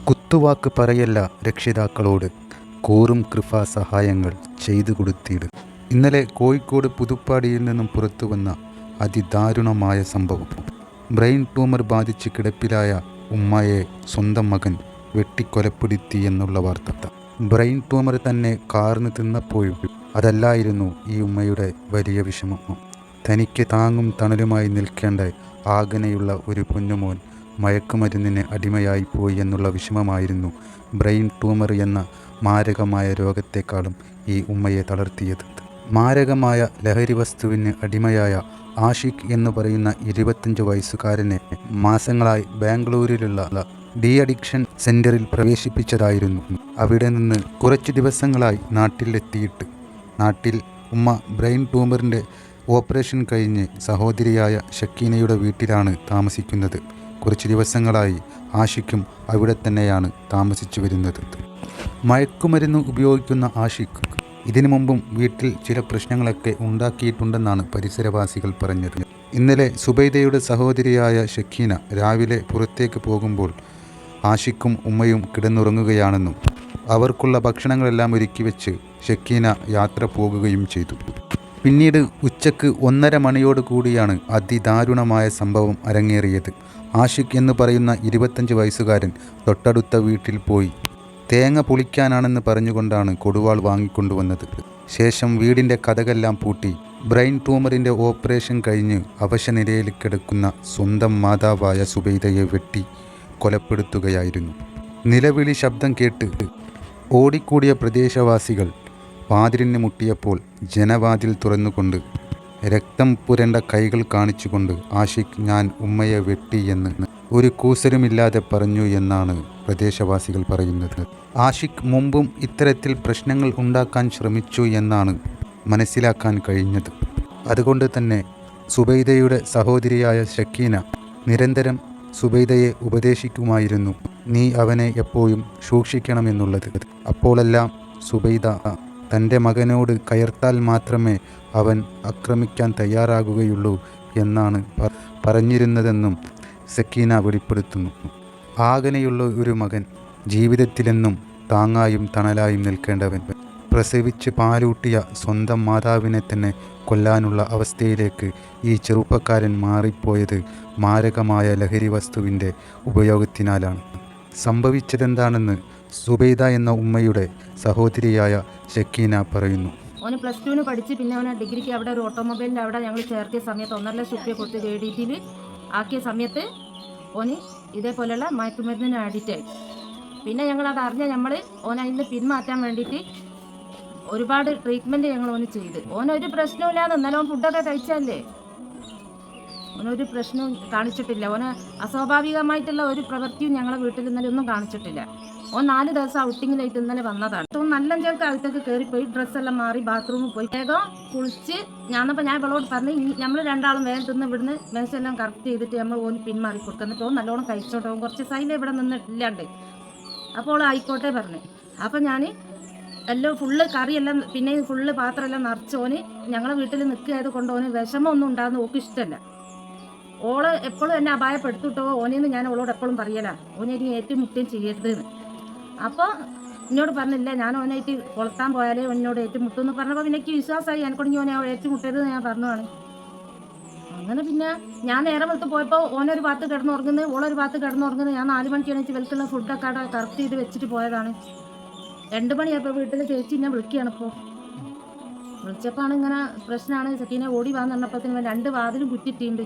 കുത്തുവാക്ക് പറയല്ല രക്ഷിതാക്കളോട്, കൂറും കൃപാ സഹായങ്ങൾ ചെയ്തു കൊടുത്തിട്. ഇന്നലെ കോഴിക്കോട് പുതുപ്പാടിയിൽ നിന്നും പുറത്തുവന്ന അതിദാരുണമായ സംഭവം. ബ്രെയിൻ ട്യൂമർ ബാധിച്ച് കിടപ്പിലായ ഉമ്മയെ സ്വന്തം മകൻ വെട്ടിക്കൊലപ്പെടുത്തി എന്നുള്ള വാർത്ത. ബ്രെയിൻ ട്യൂമർ തന്നെ കാർന്ന് തിന്നപ്പോഴും അതല്ലായിരുന്നു ഈ ഉമ്മയുടെ വലിയ വിഷമം. തനിക്ക് താങ്ങും തണലുമായി നിൽക്കേണ്ട ആകനെയുള്ള ഒരു പൊന്നുമോൻ മയക്കുമരുന്നിന് അടിമയായി പോയി എന്നുള്ള വിഷമമായിരുന്നു ബ്രെയിൻ ട്യൂമർ എന്ന മാരകമായ രോഗത്തെക്കാളും ഈ ഉമ്മയെ തളർത്തിയത്. മാരകമായ ലഹരി വസ്തുവിന് അടിമയായ ആഷിഖ് എന്ന് പറയുന്ന 25 വയസ്സുകാരനെ മാസങ്ങളായി ബാംഗ്ലൂരിലുള്ള ഡി അഡിക്ഷൻ സെൻ്ററിൽ പ്രവേശിപ്പിച്ചതായിരുന്നു. അവിടെ നിന്ന് കുറച്ച് ദിവസങ്ങളായി നാട്ടിൽ ഉമ്മ ബ്രെയിൻ ട്യൂമറിൻ്റെ ഓപ്പറേഷൻ കഴിഞ്ഞ് സഹോദരിയായ ഷക്കീനയുടെ വീട്ടിലാണ് താമസിക്കുന്നത്. കുറച്ച് ദിവസങ്ങളായി ആഷിഖും അവിടെ തന്നെയാണ് താമസിച്ചു വരുന്നത്. മയക്കുമരുന്ന് ഉപയോഗിക്കുന്ന ആഷിഖ് ഇതിനു മുമ്പും വീട്ടിൽ ചില പ്രശ്നങ്ങളൊക്കെ ഉണ്ടാക്കിയിട്ടുണ്ടെന്നാണ് പരിസരവാസികൾ പറഞ്ഞത്. ഇന്നലെ സുബൈദയുടെ സഹോദരിയായ ഷക്കീന രാവിലെ പുറത്തേക്ക് പോകുമ്പോൾ ആഷിഖും ഉമ്മയും കിടന്നുറങ്ങുകയാണെന്നും അവർക്കുള്ള ഭക്ഷണങ്ങളെല്ലാം ഒരുക്കി വെച്ച് ഷക്കീന യാത്ര പോകുകയും ചെയ്തു. പിന്നീട് ഉച്ചക്ക് 1:30 മണിയോട് കൂടിയാണ് അതിദാരുണമായ സംഭവം അരങ്ങേറിയത്. ആഷിഖ് എന്ന് പറയുന്ന 25 വയസ്സുകാരൻ തൊട്ടടുത്ത വീട്ടിൽ പോയി തേങ്ങ പൊളിക്കാനാണെന്ന് പറഞ്ഞുകൊണ്ടാണ് കൊടുവാൾ വാങ്ങിക്കൊണ്ടുവന്നത്. ശേഷം വീടിൻ്റെ കതകെല്ലാം പൂട്ടി ബ്രെയിൻ ട്യൂമറിൻ്റെ ഓപ്പറേഷൻ കഴിഞ്ഞ് അവശനിലയിൽ കിടക്കുന്ന സ്വന്തം മാതാവായ സുബൈദയെ വെട്ടി കൊലപ്പെടുത്തുകയായിരുന്നു. നിലവിളി ശബ്ദം കേട്ട് ഓടിക്കൂടിയ പ്രദേശവാസികൾ വാതിലിന് മുട്ടിയപ്പോൾ ജനവാതിൽ തുറന്നുകൊണ്ട് രക്തം പുരണ്ട കൈകൾ കാണിച്ചുകൊണ്ട് ആഷിഖ് ഞാൻ ഉമ്മയെ വെട്ടി എന്ന് ഒരു കൂസലുമില്ലാതെ പറഞ്ഞു എന്നാണ് പ്രദേശവാസികൾ പറയുന്നത്. ആഷിഖ് മുമ്പും ഇത്തരത്തിൽ പ്രശ്നങ്ങൾ ഉണ്ടാക്കാൻ ശ്രമിച്ചു എന്നാണ് മനസ്സിലാക്കാൻ കഴിഞ്ഞത്. അതുകൊണ്ട് തന്നെ സുബൈദയുടെ സഹോദരിയായ ഷക്കീന നിരന്തരം സുബൈദയെ ഉപദേശിക്കുമായിരുന്നു, നീ അവനെ എപ്പോഴും സൂക്ഷിക്കണമെന്നുള്ളത്. അപ്പോഴെല്ലാം സുബൈദ തൻ്റെ മകനോട് കയർത്താൽ മാത്രമേ അവൻ ആക്രമിക്കാൻ തയ്യാറാകുകയുള്ളൂ എന്നാണ് പറഞ്ഞിരുന്നതെന്നും സക്കീന വെളിപ്പെടുത്തുന്നു. ആകനെയുള്ള ഒരു മകൻ, ജീവിതത്തിലെന്നും താങ്ങായും തണലായും നിൽക്കേണ്ടവൻ, പ്രസവിച്ച് പാലൂട്ടിയ സ്വന്തം മാതാവിനെ തന്നെ കൊല്ലാനുള്ള അവസ്ഥയിലേക്ക് ഈ ചെറുപ്പക്കാരൻ മാറിപ്പോയത് മാരകമായ ലഹരി വസ്തുവിൻ്റെ ഉപയോഗത്തിനാലാണ്. സംഭവിച്ചതെന്താണെന്ന് സുബൈദ എന്ന ഉമ്മയുടെ സഹോദരിയായ ഷക്കീന പറയുന്നു. ഓന് +2 പഠിച്ച് പിന്നെ അവനെ ഡിഗ്രിക്ക് അവിടെ ഒരു ഓട്ടോമൊബൈലിൻ്റെ അവിടെ ഞങ്ങൾ ചേർത്തിയ സമയത്ത് 1.5 ലക്ഷം രൂപ കൊടുത്ത് JDTയിൽ ആക്കിയ സമയത്ത് ഓന് ഇതേപോലെയുള്ള മയക്കുമരുന്നിന് അഡിക്റ്റായി. പിന്നെ ഞങ്ങളത് അറിഞ്ഞ ഓൻ അതിൽ നിന്ന് പിന്മാറ്റാൻ വേണ്ടിയിട്ട് ഒരുപാട് ട്രീറ്റ്മെൻറ്റ് ഞങ്ങൾ ഓന് ചെയ്ത്. ഓനൊരു പ്രശ്നമില്ലാതെ ഇന്നലെ ഓൻ ഫുഡൊക്കെ കഴിച്ചല്ലേ, ഓനൊരു പ്രശ്നവും കാണിച്ചിട്ടില്ല. ഓന് അസ്വാഭാവികമായിട്ടുള്ള ഒരു പ്രവൃത്തിയും ഞങ്ങളെ വീട്ടിൽ ഇന്നലെ ഒന്നും കാണിച്ചിട്ടില്ല. ഓൻ 4 ദിവസം ഔട്ടിങ്ങിലായിട്ട് ഇന്നലെ വന്നതാണ്. നല്ല ചേർക്ക് അകത്തേക്ക് കയറിപ്പോയി ഡ്രസ്സെല്ലാം മാറി ബാത്റൂമിൽ പോയി വേഗം കുളിച്ച് ഞാൻ ഇവളോട് പറഞ്ഞ് നമ്മൾ രണ്ടാളും വേഗം തിന്ന് ഇവിടുന്ന് മേശെല്ലാം കറക്റ്റ് ചെയ്തിട്ട് നമ്മൾ ഓന് പിന്മാറി കൊടുക്കുന്നിട്ട് ഓൻ നല്ലോണം കഴിച്ചോട്ടെ, ഓൻ കുറച്ച് സൈഡിൽ ഇവിടെ നിന്നിട്ടില്ലാണ്ട്. അപ്പോൾ ആയിക്കോട്ടെ പറഞ്ഞു. അപ്പം ഞാൻ എല്ലാം ഫുള്ള് കറിയെല്ലാം പിന്നെ ഫുള്ള് പാത്രമെല്ലാം നിറച്ച് ഓന് ഞങ്ങളെ വീട്ടിൽ നിൽക്കുകയത് കൊണ്ട് ഓന് വിഷമമൊന്നും ഉണ്ടാകുന്ന ഓക്ക് ഇഷ്ടമല്ല. ഓള് എപ്പോഴും എന്നെ അപായപ്പെടുത്തിട്ടോ ഓനെന്ന് ഞാൻ അവളോട് എപ്പോഴും പറയല, ഓനെ ഇനി ഏറ്റുമുട്ടുകയും ചെയ്യരുതെന്ന്. അപ്പോൾ എന്നോട് പറഞ്ഞില്ല, ഞാൻ ഓനായിട്ട് കൊളത്താൻ പോയാലേ ഓനോട് ഏറ്റുമുട്ടുമെന്ന് പറഞ്ഞപ്പോൾ പിന്നെ എനിക്ക് വിശ്വാസമായി, എനക്കൊണ്ടെങ്കിൽ ഓനെ ഏറ്റുമുട്ടരുത് ഞാൻ പറഞ്ഞതാണ്. അങ്ങനെ പിന്നെ ഞാൻ നേരം വെളുത്ത് പോയപ്പോൾ ഓനൊരു ഭാഗത്ത് കിടന്നുറങ്ങുന്നത്, ഓളൊരു ഭാഗത്ത് കിടന്നുറങ്ങുന്നത്. ഞാൻ 4 മണിക്ക് എണീച്ച് വെൽക്കുള്ള ഫുഡൊക്കെ അവിടെ കറക്റ്റ് ചെയ്ത് വെച്ചിട്ട് പോയതാണ്. 2 മണിയായപ്പോൾ വീട്ടിൽ ചേച്ചി എന്നെ വിളിക്കുകയാണ്. ഇപ്പോൾ വിളിച്ചപ്പോൾ ഇങ്ങനെ പ്രശ്നമാണ്, സക്കീനെ ഓടി വന്ന് പറഞ്ഞപ്പോഴത്തേനും 2 വാതിലും കുറ്റിയിട്ടുണ്ട്.